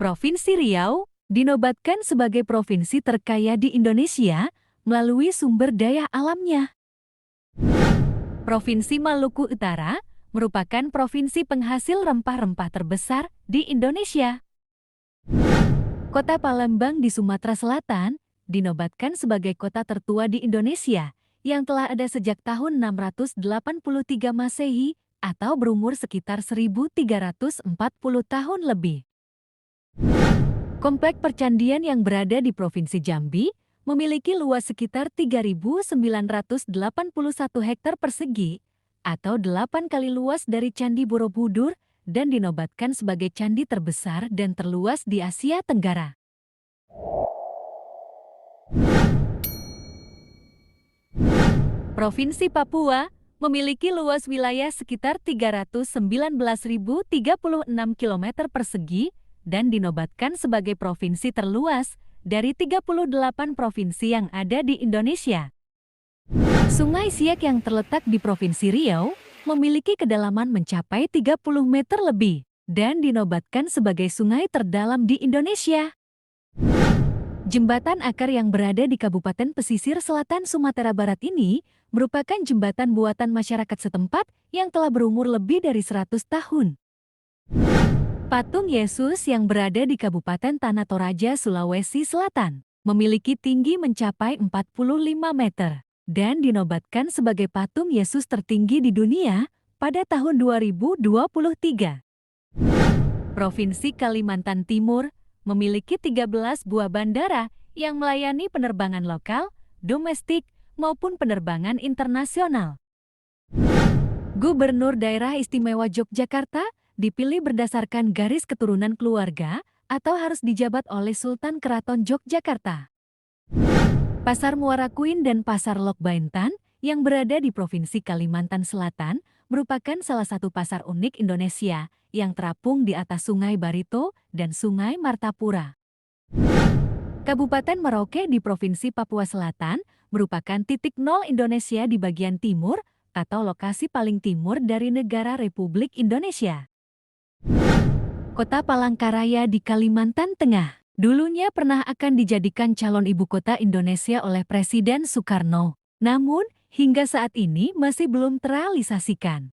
Provinsi Riau dinobatkan sebagai provinsi terkaya di Indonesia melalui sumber daya alamnya. Provinsi Maluku Utara merupakan provinsi penghasil rempah-rempah terbesar di Indonesia. Kota Palembang di Sumatera Selatan dinobatkan sebagai kota tertua di Indonesia yang telah ada sejak tahun 683 Masehi atau berumur sekitar 1340 tahun lebih. Komplek percandian yang berada di Provinsi Jambi memiliki luas sekitar 3.981 hektar persegi atau 8 kali luas dari Candi Borobudur dan dinobatkan sebagai candi terbesar dan terluas di Asia Tenggara. Provinsi Papua memiliki luas wilayah sekitar 319.036 km persegi dan dinobatkan sebagai provinsi terluas dari 38 provinsi yang ada di Indonesia. Sungai Siak yang terletak di Provinsi Riau memiliki kedalaman mencapai 30 meter lebih dan dinobatkan sebagai sungai terdalam di Indonesia. Jembatan Akar yang berada di Kabupaten Pesisir Selatan Sumatera Barat ini merupakan jembatan buatan masyarakat setempat yang telah berumur lebih dari 100 tahun. Patung Yesus yang berada di Kabupaten Tanah Toraja, Sulawesi Selatan, memiliki tinggi mencapai 45 meter dan dinobatkan sebagai patung Yesus tertinggi di dunia pada tahun 2023. Provinsi Kalimantan Timur memiliki 13 buah bandara yang melayani penerbangan lokal, domestik, maupun penerbangan internasional. Gubernur Daerah Istimewa Yogyakarta dipilih berdasarkan garis keturunan keluarga atau harus dijabat oleh Sultan Keraton Yogyakarta. Pasar Muara Kuin dan Pasar Lok Baintan yang berada di Provinsi Kalimantan Selatan merupakan salah satu pasar unik Indonesia yang terapung di atas Sungai Barito dan Sungai Martapura. Kabupaten Merauke di Provinsi Papua Selatan merupakan titik nol Indonesia di bagian timur atau lokasi paling timur dari negara Republik Indonesia. Kota Palangkaraya di Kalimantan Tengah dulunya pernah akan dijadikan calon ibu kota Indonesia oleh Presiden Soekarno, namun hingga saat ini masih belum terrealisasikan.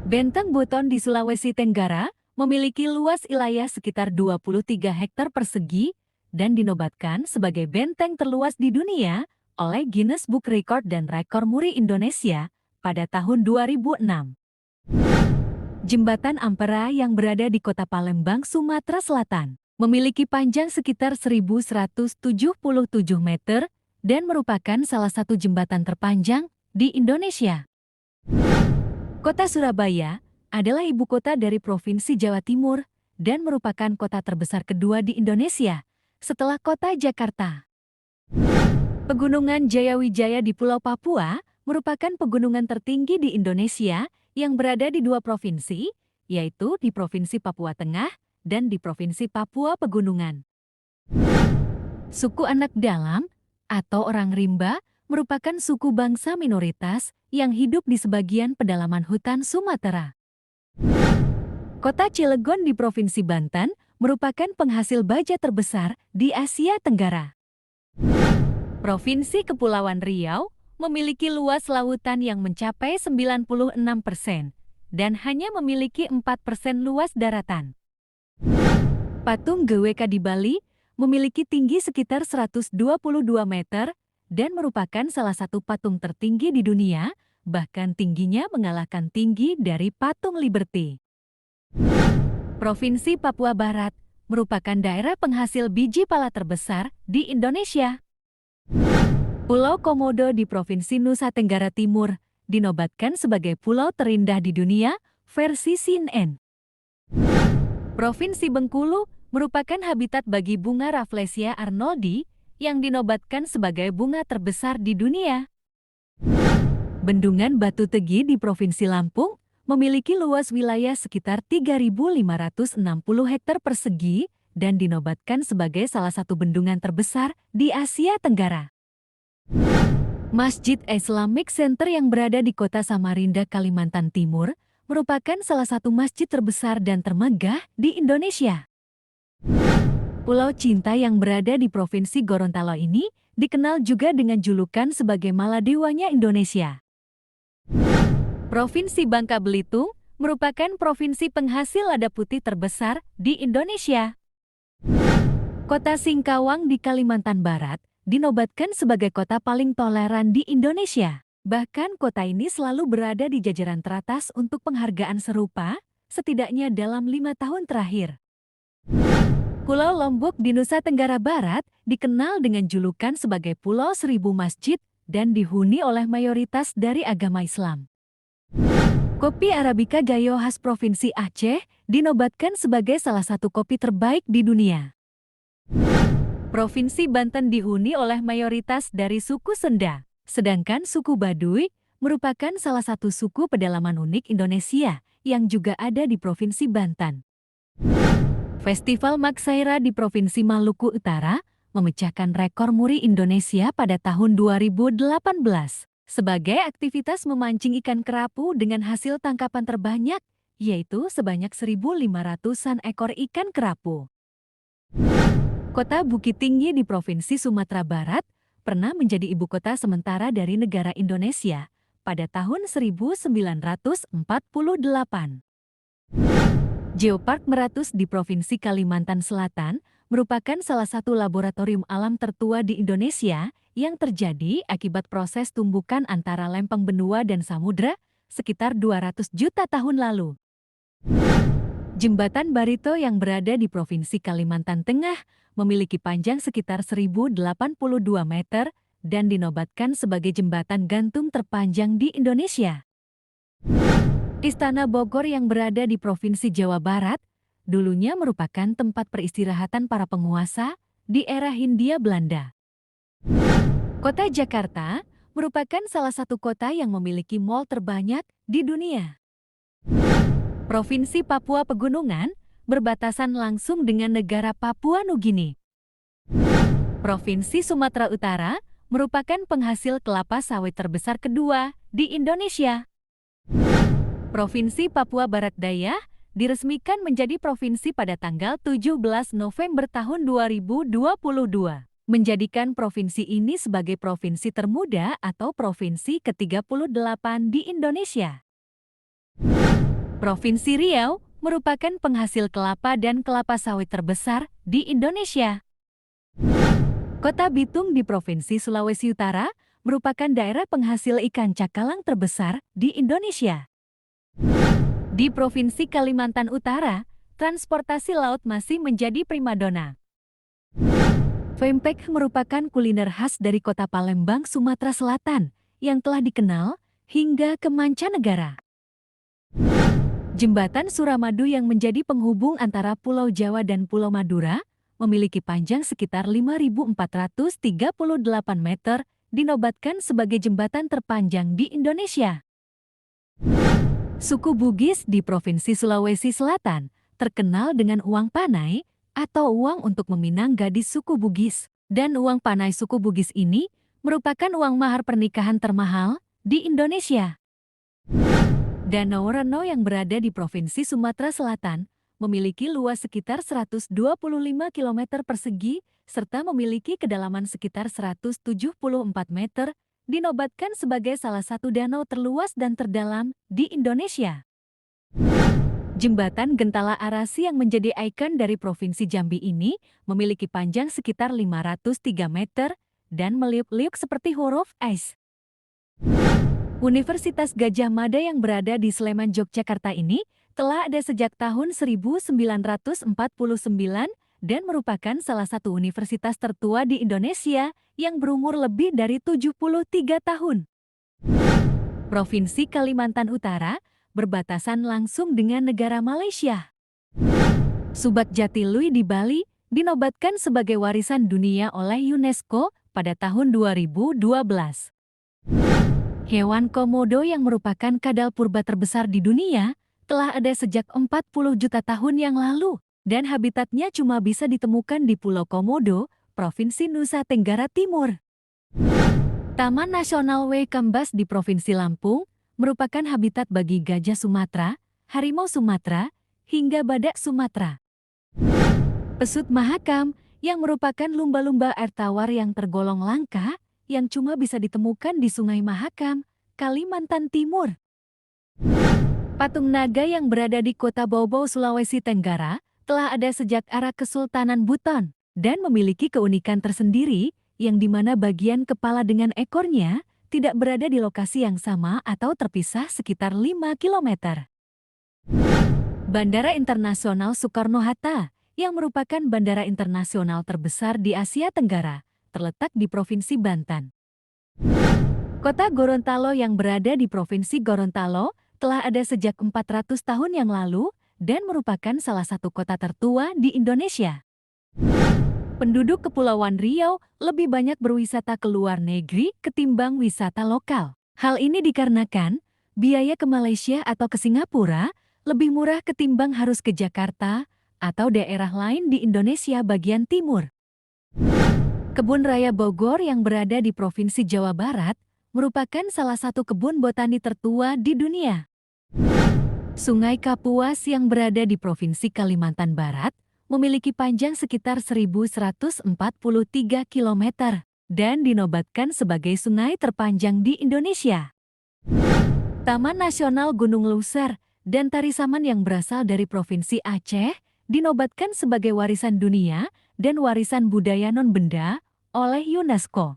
Benteng Buton di Sulawesi Tenggara memiliki luas wilayah sekitar 23 hektar persegi dan dinobatkan sebagai benteng terluas di dunia oleh Guinness Book Record dan Rekor Muri Indonesia pada tahun 2006. Jembatan Ampera yang berada di Kota Palembang, Sumatera Selatan, memiliki panjang sekitar 1.177 meter dan merupakan salah satu jembatan terpanjang di Indonesia. Kota Surabaya adalah ibu kota dari Provinsi Jawa Timur dan merupakan kota terbesar kedua di Indonesia setelah kota Jakarta. Pegunungan Jayawijaya di Pulau Papua merupakan pegunungan tertinggi di Indonesia yang berada di dua provinsi, yaitu di Provinsi Papua Tengah dan di Provinsi Papua Pegunungan. Suku Anak Dalam atau orang rimba merupakan suku bangsa minoritas yang hidup di sebagian pedalaman hutan Sumatera. Kota Cilegon di Provinsi Banten merupakan penghasil baja terbesar di Asia Tenggara. Provinsi Kepulauan Riau memiliki luas lautan yang mencapai 96% dan hanya memiliki 4% luas daratan. Patung GWK di Bali memiliki tinggi sekitar 122 meter dan merupakan salah satu patung tertinggi di dunia, bahkan tingginya mengalahkan tinggi dari patung Liberty. Provinsi Papua Barat merupakan daerah penghasil biji pala terbesar di Indonesia. Pulau Komodo di Provinsi Nusa Tenggara Timur dinobatkan sebagai pulau terindah di dunia versi CNN. Provinsi Bengkulu merupakan habitat bagi bunga Rafflesia arnoldi yang dinobatkan sebagai bunga terbesar di dunia. Bendungan Batu Tegi di Provinsi Lampung memiliki luas wilayah sekitar 3.560 hektar persegi dan dinobatkan sebagai salah satu bendungan terbesar di Asia Tenggara. Masjid Islamic Center yang berada di Kota Samarinda, Kalimantan Timur, merupakan salah satu masjid terbesar dan termegah di Indonesia. Pulau Cinta yang berada di Provinsi Gorontalo ini dikenal juga dengan julukan sebagai Maladewanya Indonesia. Provinsi Bangka Belitung merupakan provinsi penghasil lada putih terbesar di Indonesia. Kota Singkawang di Kalimantan Barat dinobatkan sebagai kota paling toleran di Indonesia. Bahkan kota ini selalu berada di jajaran teratas untuk penghargaan serupa, setidaknya dalam 5 tahun terakhir. Pulau Lombok di Nusa Tenggara Barat dikenal dengan julukan sebagai Pulau Seribu Masjid dan dihuni oleh mayoritas dari agama Islam. Kopi Arabica Gayo khas Provinsi Aceh dinobatkan sebagai salah satu kopi terbaik di dunia. Provinsi Banten dihuni oleh mayoritas dari suku Senda, sedangkan suku Baduy merupakan salah satu suku pedalaman unik Indonesia yang juga ada di Provinsi Banten. Festival Maksaira di Provinsi Maluku Utara memecahkan rekor muri Indonesia pada tahun 2018 sebagai aktivitas memancing ikan kerapu dengan hasil tangkapan terbanyak, yaitu sebanyak 1.500-an ekor ikan kerapu. Kota Bukit Tinggi di Provinsi Sumatera Barat pernah menjadi ibu kota sementara dari negara Indonesia pada tahun 1948. Geopark Meratus di Provinsi Kalimantan Selatan merupakan salah satu laboratorium alam tertua di Indonesia yang terjadi akibat proses tumbukan antara lempeng benua dan samudra sekitar 200 juta tahun lalu. Jembatan Barito yang berada di Provinsi Kalimantan Tengah memiliki panjang sekitar 1.082 meter dan dinobatkan sebagai jembatan gantung terpanjang di Indonesia. Istana Bogor yang berada di Provinsi Jawa Barat dulunya merupakan tempat peristirahatan para penguasa di era Hindia Belanda. Kota Jakarta merupakan salah satu kota yang memiliki mal terbanyak di dunia. Provinsi Papua Pegunungan berbatasan langsung dengan negara Papua Nugini. Provinsi Sumatera Utara merupakan penghasil kelapa sawit terbesar kedua di Indonesia. Provinsi Papua Barat Daya diresmikan menjadi provinsi pada tanggal 17 November tahun 2022, menjadikan provinsi ini sebagai provinsi termuda atau provinsi ke-38 di Indonesia. Provinsi Riau merupakan penghasil kelapa dan kelapa sawit terbesar di Indonesia. Kota Bitung di Provinsi Sulawesi Utara merupakan daerah penghasil ikan cakalang terbesar di Indonesia. Di Provinsi Kalimantan Utara, transportasi laut masih menjadi primadona. Pempek merupakan kuliner khas dari kota Palembang, Sumatera Selatan, yang telah dikenal hingga ke mancanegara. Jembatan Suramadu yang menjadi penghubung antara Pulau Jawa dan Pulau Madura memiliki panjang sekitar 5.438 meter, dinobatkan sebagai jembatan terpanjang di Indonesia. Suku Bugis di Provinsi Sulawesi Selatan terkenal dengan uang panai atau uang untuk meminang gadis suku Bugis. Dan uang panai suku Bugis ini merupakan uang mahar pernikahan termahal di Indonesia. Danau Reno yang berada di Provinsi Sumatera Selatan memiliki luas sekitar 125 km persegi serta memiliki kedalaman sekitar 174 meter, dinobatkan sebagai salah satu danau terluas dan terdalam di Indonesia. Jembatan Gentala Arasi yang menjadi ikon dari Provinsi Jambi ini memiliki panjang sekitar 503 meter dan meliuk-liuk seperti huruf S. Universitas Gadjah Mada yang berada di Sleman, Yogyakarta ini telah ada sejak tahun 1949 dan merupakan salah satu universitas tertua di Indonesia yang berumur lebih dari 73 tahun. Provinsi Kalimantan Utara berbatasan langsung dengan negara Malaysia. Subak Jatiluhur di Bali dinobatkan sebagai warisan dunia oleh UNESCO pada tahun 2012. Hewan komodo yang merupakan kadal purba terbesar di dunia telah ada sejak 40 juta tahun yang lalu dan habitatnya cuma bisa ditemukan di Pulau Komodo, Provinsi Nusa Tenggara Timur. Taman Nasional Waikambas di Provinsi Lampung merupakan habitat bagi gajah Sumatera, harimau Sumatera, hingga badak Sumatera. Pesut Mahakam, yang merupakan lumba-lumba air tawar yang tergolong langka, yang cuma bisa ditemukan di Sungai Mahakam, Kalimantan Timur. Patung naga yang berada di kota Boubou, Sulawesi Tenggara, telah ada sejak era Kesultanan Buton, dan memiliki keunikan tersendiri, yang dimana bagian kepala dengan ekornya tidak berada di lokasi yang sama atau terpisah sekitar 5 km. Bandara Internasional Soekarno-Hatta, yang merupakan bandara internasional terbesar di Asia Tenggara, terletak di Provinsi Banten. Kota Gorontalo yang berada di Provinsi Gorontalo telah ada sejak 400 tahun yang lalu dan merupakan salah satu kota tertua di Indonesia. Penduduk Kepulauan Riau lebih banyak berwisata ke luar negeri ketimbang wisata lokal. Hal ini dikarenakan biaya ke Malaysia atau ke Singapura lebih murah ketimbang harus ke Jakarta atau daerah lain di Indonesia bagian timur. Kebun Raya Bogor yang berada di Provinsi Jawa Barat merupakan salah satu kebun botani tertua di dunia. Sungai Kapuas yang berada di Provinsi Kalimantan Barat memiliki panjang sekitar 1.143 km dan dinobatkan sebagai sungai terpanjang di Indonesia. Taman Nasional Gunung Luser dan Tari Saman yang berasal dari Provinsi Aceh dinobatkan sebagai warisan dunia dan warisan budaya non-benda oleh UNESCO.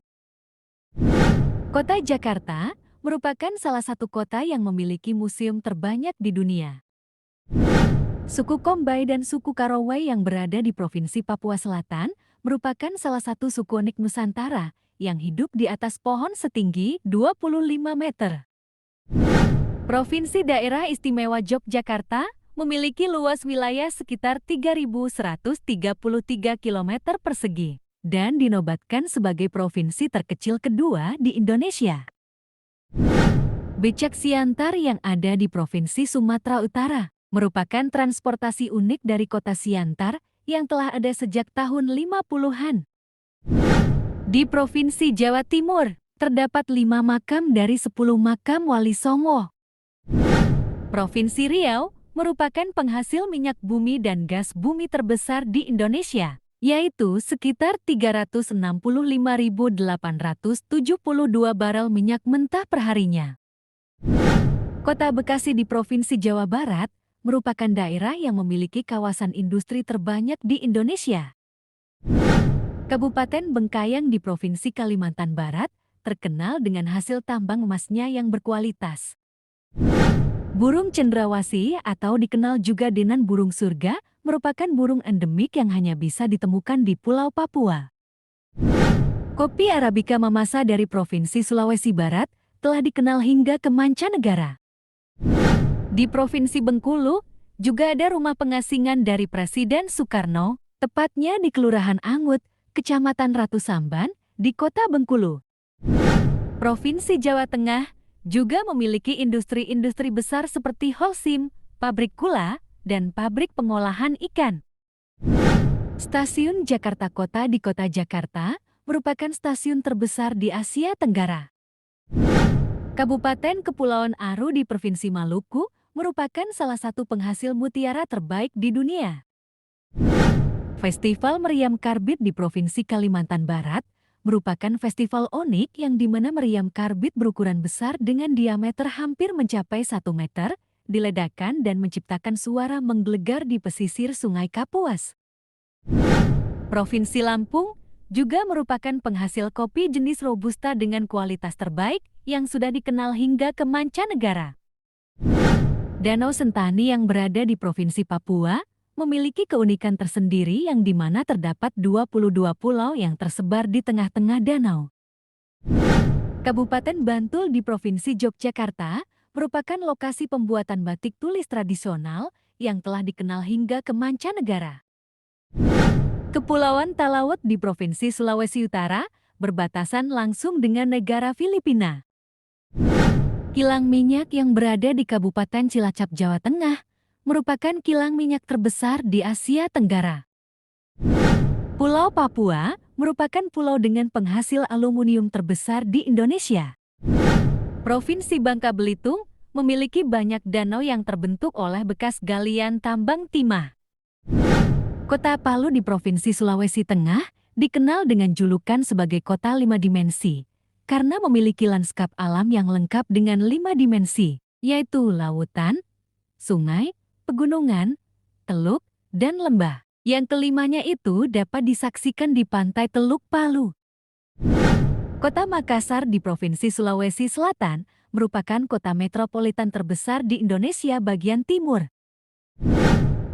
Kota Jakarta merupakan salah satu kota yang memiliki museum terbanyak di dunia. Suku Kombay dan suku Karawai yang berada di Provinsi Papua Selatan merupakan salah satu suku unik Nusantara yang hidup di atas pohon setinggi 25 meter. Provinsi Daerah Istimewa Yogyakarta memiliki luas wilayah sekitar 3.133 km persegi dan dinobatkan sebagai provinsi terkecil kedua di Indonesia. Becak Siantar yang ada di Provinsi Sumatera Utara merupakan transportasi unik dari kota Siantar yang telah ada sejak tahun 50-an. Di Provinsi Jawa Timur, terdapat 5 makam dari 10 makam Wali Songo. Provinsi Riau merupakan penghasil minyak bumi dan gas bumi terbesar di Indonesia, yaitu sekitar 365.872 barel minyak mentah perharinya. Kota Bekasi di Provinsi Jawa Barat merupakan daerah yang memiliki kawasan industri terbanyak di Indonesia. Kabupaten Bengkayang di Provinsi Kalimantan Barat terkenal dengan hasil tambang emasnya yang berkualitas. Burung cendrawasih atau dikenal juga dengan burung surga merupakan burung endemik yang hanya bisa ditemukan di Pulau Papua. Kopi Arabica Mamasa dari Provinsi Sulawesi Barat telah dikenal hingga ke mancanegara. Di Provinsi Bengkulu, juga ada rumah pengasingan dari Presiden Soekarno, tepatnya di Kelurahan Angut, Kecamatan Ratu Samban, di Kota Bengkulu. Provinsi Jawa Tengah juga memiliki industri-industri besar seperti Holcim, pabrik gula, dan pabrik pengolahan ikan. Stasiun Jakarta Kota di Kota Jakarta merupakan stasiun terbesar di Asia Tenggara. Kabupaten Kepulauan Aru di Provinsi Maluku merupakan salah satu penghasil mutiara terbaik di dunia. Festival Meriam Karbit di Provinsi Kalimantan Barat merupakan festival unik yang dimana meriam karbit berukuran besar dengan diameter hampir mencapai 1 meter, diledakkan dan menciptakan suara menggelegar di pesisir Sungai Kapuas. Provinsi Lampung juga merupakan penghasil kopi jenis Robusta dengan kualitas terbaik yang sudah dikenal hingga ke mancanegara. Danau Sentani yang berada di Provinsi Papua memiliki keunikan tersendiri yang dimana terdapat 22 pulau yang tersebar di tengah-tengah danau. Kabupaten Bantul di Provinsi Yogyakarta merupakan lokasi pembuatan batik tulis tradisional yang telah dikenal hingga ke mancanegara. Kepulauan Talaut di Provinsi Sulawesi Utara berbatasan langsung dengan negara Filipina. Kilang minyak yang berada di Kabupaten Cilacap, Jawa Tengah, merupakan kilang minyak terbesar di Asia Tenggara. Pulau Papua merupakan pulau dengan penghasil aluminium terbesar di Indonesia. Provinsi Bangka Belitung memiliki banyak danau yang terbentuk oleh bekas galian tambang timah. Kota Palu di Provinsi Sulawesi Tengah dikenal dengan julukan sebagai kota 5 dimensi karena memiliki lanskap alam yang lengkap dengan 5 dimensi, yaitu lautan, sungai, pegunungan, teluk, dan lembah. Yang kelimanya itu dapat disaksikan di Pantai Teluk Palu. Kota Makassar di Provinsi Sulawesi Selatan merupakan kota metropolitan terbesar di Indonesia bagian timur.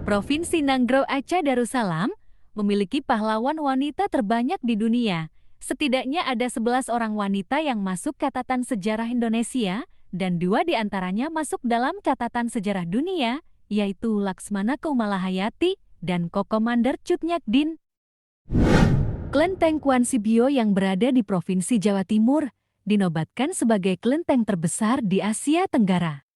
Provinsi Nanggro Aceh Darussalam memiliki pahlawan wanita terbanyak di dunia. Setidaknya ada 11 orang wanita yang masuk catatan sejarah Indonesia dan 2 diantaranya masuk dalam catatan sejarah dunia, yaitu Laksmana Kaumalahayati dan Kokomandar Cut Nyakdin. Kelenteng Kuan Sibio yang berada di Provinsi Jawa Timur dinobatkan sebagai kelenteng terbesar di Asia Tenggara.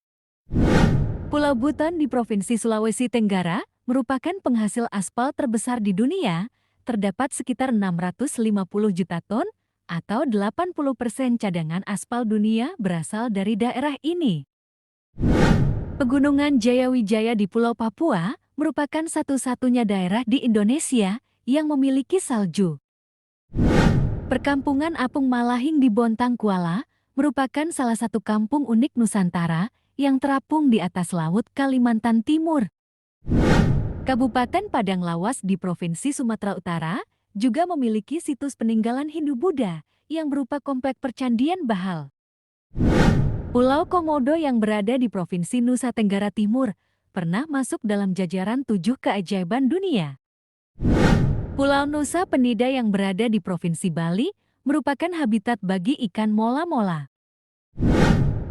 Pulau Buton di Provinsi Sulawesi Tenggara merupakan penghasil aspal terbesar di dunia, terdapat sekitar 650 juta ton atau 80% cadangan aspal dunia berasal dari daerah ini. Pegunungan Jayawijaya di Pulau Papua merupakan satu-satunya daerah di Indonesia yang memiliki salju. Perkampungan Apung Malahing di Bontang Kuala merupakan salah satu kampung unik Nusantara yang terapung di atas laut Kalimantan Timur. Kabupaten Padang Lawas di Provinsi Sumatera Utara juga memiliki situs peninggalan Hindu-Buddha yang berupa komplek percandian Bahal. Pulau Komodo yang berada di Provinsi Nusa Tenggara Timur pernah masuk dalam jajaran 7 keajaiban dunia. Pulau Nusa Penida yang berada di Provinsi Bali merupakan habitat bagi ikan mola-mola.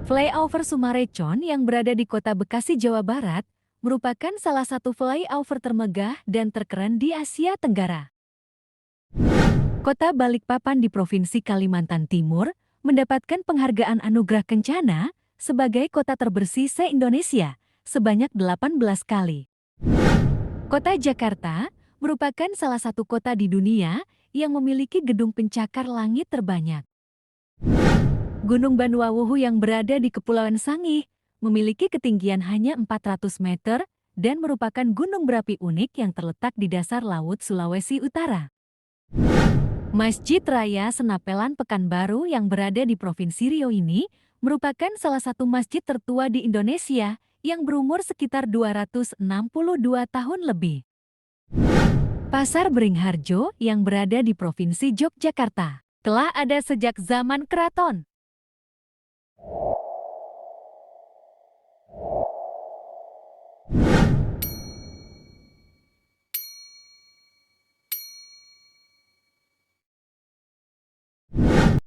Flyover Sumarecon yang berada di Kota Bekasi, Jawa Barat merupakan salah satu flyover termegah dan terkeren di Asia Tenggara. Kota Balikpapan di Provinsi Kalimantan Timur mendapatkan penghargaan Anugerah Kencana sebagai kota terbersih se-Indonesia sebanyak 18 kali. Kota Jakarta merupakan salah satu kota di dunia yang memiliki gedung pencakar langit terbanyak. Gunung Banuawuhu yang berada di Kepulauan Sangih memiliki ketinggian hanya 400 meter dan merupakan gunung berapi unik yang terletak di dasar Laut Sulawesi Utara. Masjid Raya Senapelan Pekanbaru yang berada di Provinsi Riau ini merupakan salah satu masjid tertua di Indonesia yang berumur sekitar 262 tahun lebih. Pasar Beringharjo yang berada di Provinsi Yogyakarta telah ada sejak zaman keraton.